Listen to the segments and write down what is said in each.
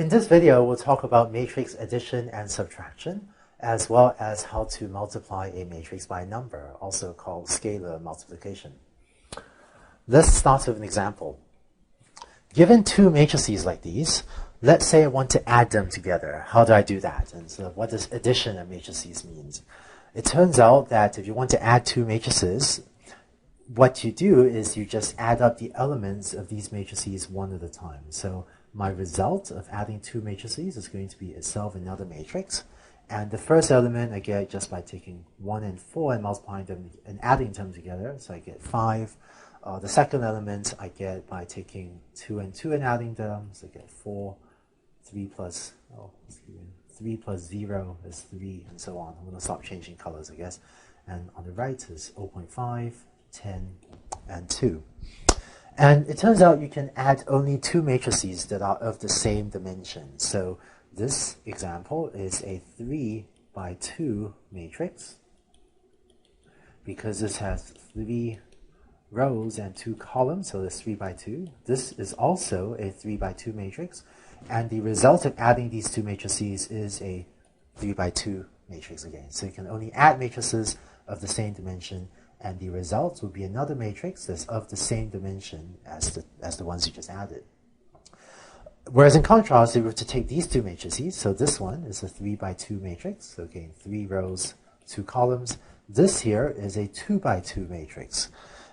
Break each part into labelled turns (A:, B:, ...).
A: In this video, we'll talk about matrix addition and subtraction, as well as how to multiply a matrix by a number, also called scalar multiplication. Let's start with an example. Given two matrices like these, let's say I want to add them together. How do I do that? And so what does addition of matrices means? It turns out that if you want to add two matrices, what you do is you just add up the elements of these matrices one at a time. So my result of adding two matrices is going to be itself another matrix. And the first element I get just by taking 1 and 4 and multiplying them and adding them together. So I get 5. The second element I get by taking 2 and 2 and adding them. So I get 4. 3 plus 0 is 3, and so on. I'm going to stop changing colors, I guess. And on the right is 0.5, 10, and 2. And it turns out you can add only two matrices that are of the same dimension. So this example is a 3 by 2 matrix because this has 3 rows and 2 columns, so it's 3 by 2. This is also a 3 by 2 matrix, and the result of adding these two matrices is a 3 by 2 matrix again. So you can only add matrices of the same dimension, and the result will be another matrix that's of the same dimension as the ones you just added. Whereas in contrast, if we were to take these two matrices, so this one is a 3 by 2 matrix, so again, 3 rows, 2 columns. This here is a 2 by 2 matrix.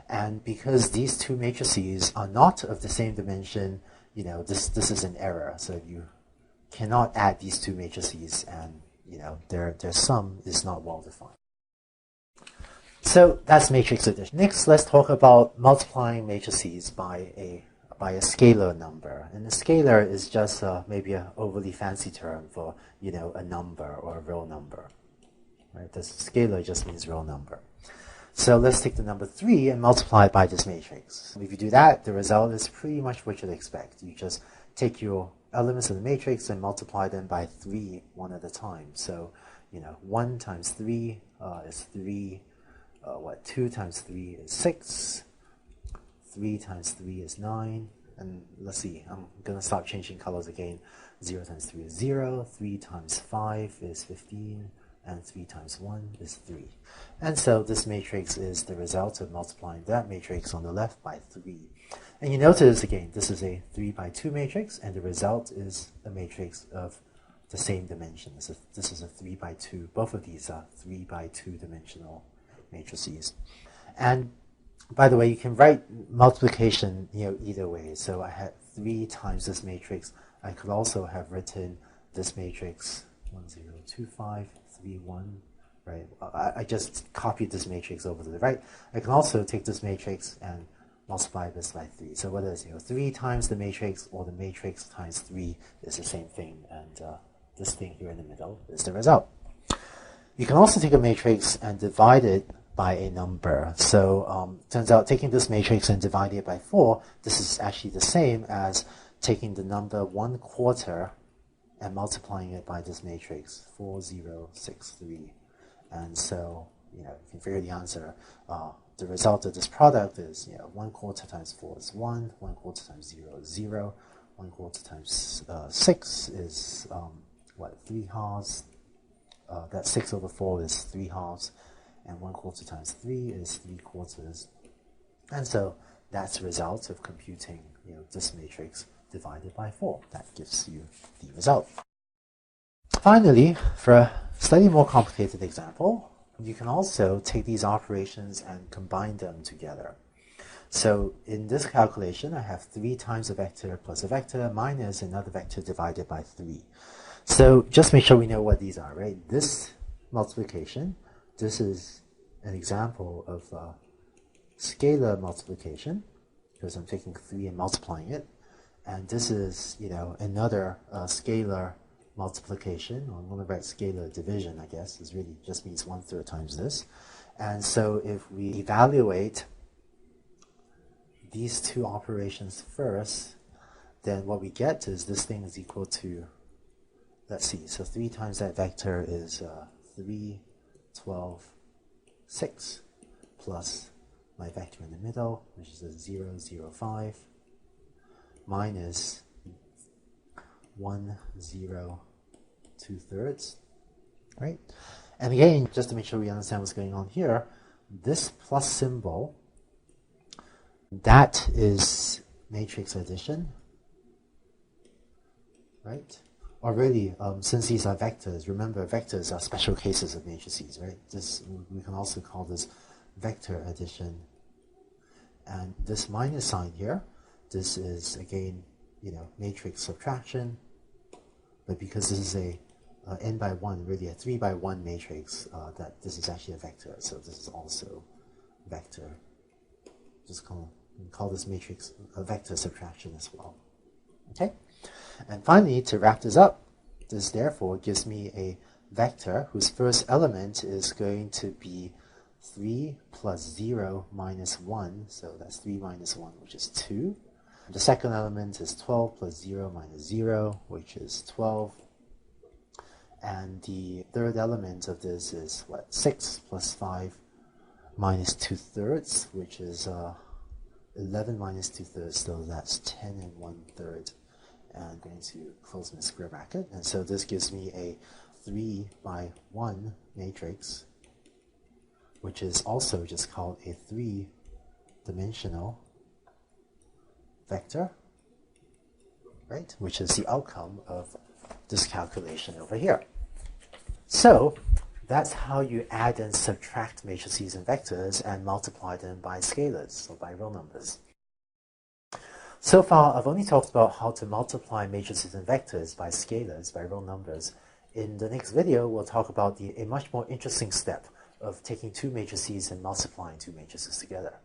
A: And because these two matrices are not of the same dimension, you know, this is an error. So you cannot add these two matrices, and you know their sum is not well defined. So that's matrix addition. Next, let's talk about multiplying matrices by a scalar number. And a scalar is just maybe an overly fancy term for a number or a real number. Right? The scalar just means real number. So let's take the number 3 and multiply it by this matrix. If you do that, the result is pretty much what you'd expect. You just take your elements of the matrix and multiply them by 3 one at a time. So 1 times 3 is 3. 2 times 3 is 6, 3 times 3 is 9, and let's see, I'm going to start changing colors again. 0 times 3 is 0, 3 times 5 is 15, and 3 times 1 is 3. And so this matrix is the result of multiplying that matrix on the left by 3. And you notice, again, this is a 3 by 2 matrix, and the result is a matrix of the same dimension. This is a 3 by 2. Both of these are 3 by 2 dimensional matrices. And by the way, you can write multiplication either way. So I had 3 times this matrix. I could also have written this matrix 1 0 2 5 3 1, right? I just copied this matrix over to the right. I can also take this matrix and multiply this by 3. So whether it's 3 times the matrix or the matrix times 3 is the same thing, and this thing here in the middle is the result. You can also take a matrix and divide it by a number. So turns out taking this matrix and dividing it by 4, this is actually the same as taking the number 1/4 and multiplying it by this matrix, 4063. And so you can figure the answer. The result of this product is 1/4 times 4 is 1, 1/4 times 0 is 0, 1/4 times 6 is 3 halves. That 6 over 4 is 3 halves, and 1/4 times 3 is 3/4. And so that's the result of computing this matrix divided by 4. That gives you the result. Finally, for a slightly more complicated example, you can also take these operations and combine them together. So in this calculation, I have 3 times a vector plus a vector minus another vector divided by 3. So just make sure we know what these are, right? This multiplication, this is an example of scalar multiplication, because I'm taking 3 and multiplying it. And this is, another scalar multiplication, or I'm going to write scalar division, I guess. This really just means 1/3 times this. And so if we evaluate these two operations first, then what we get is this thing is equal to, let's see, so 3 times that vector is 3, 12, 6, plus my vector in the middle, which is a 0, 0, 5, minus 1, 0, 2/3, right? And again, just to make sure we understand what's going on here, this plus symbol, that is matrix addition, right? Or really, since these are vectors, remember vectors are special cases of matrices, right? This, we can also call this vector addition. And this minus sign here, this is again, matrix subtraction. But because this is a n by 1, really a 3 by 1 matrix, that this is actually a vector. So this is also vector. Just call this matrix a vector subtraction as well. Okay? And finally, to wrap this up, this therefore gives me a vector whose first element is going to be 3 plus 0 minus 1. So that's 3 minus 1, which is 2. The second element is 12 plus 0 minus 0, which is 12. And the third element of this is, 6 plus 5 minus 2/3, which is 11 minus 2/3, so that's 10 and 1/3. And I'm going to close my square bracket. And so this gives me a 3 by 1 matrix, which is also just called a 3-dimensional vector, right? Which is the outcome of this calculation over here. So that's how you add and subtract matrices and vectors and multiply them by scalars, or by real numbers. So far, I've only talked about how to multiply matrices and vectors by scalars, by real numbers. In the next video, we'll talk about a much more interesting step of taking two matrices and multiplying two matrices together.